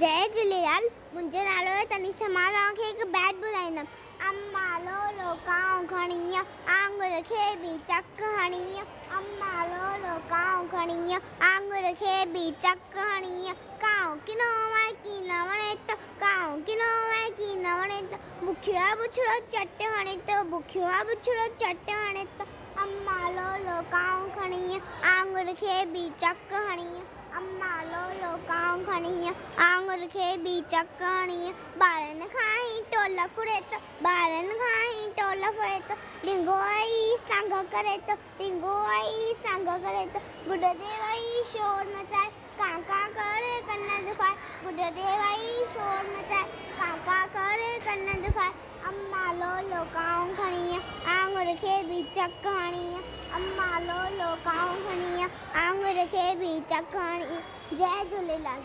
जय झूलेलाल। मुंहिंजो नालो आहे तनीषा। मां तव्हांखे हिकु बैत ॿुधाईंदमि। अम्मा लोलो कांउ खणी आंगुर खे बि चक हणी। अम्मा लोलो कांउ खणी आंगुर खे बि चक हणी। कांउ किनो वणे की न वणे त, कांउ किनो वणे की न वणे त, बुखियो आहे बुछड़ो चट हणे त, बुखियो आहे बुछड़ो चट हणे त। अम्मा लोलो कांउ खणी आंगुर खे बि चक हणी। अम्मा लोलो कांउ खणी आंगुर खे बि चक हणी। ॿारनि खां ई टोल फुरे त, ॿारनि खां ई टोल फुरे त, ढिंगो आई संग करे त, ढिंगो आई संग करे त, गुड दे वई शोर मचाए, कां कां करे कन दुखाए, गुड दे वई शोर मचाए, कां कां करे कन दुखाए। अम्मा लोलो कांउ खणी आंगुर खे बि चक हणी। अम्मा लोलो कांउ खणी आंगुर खे बि चक हणी। जय झूलेलाल।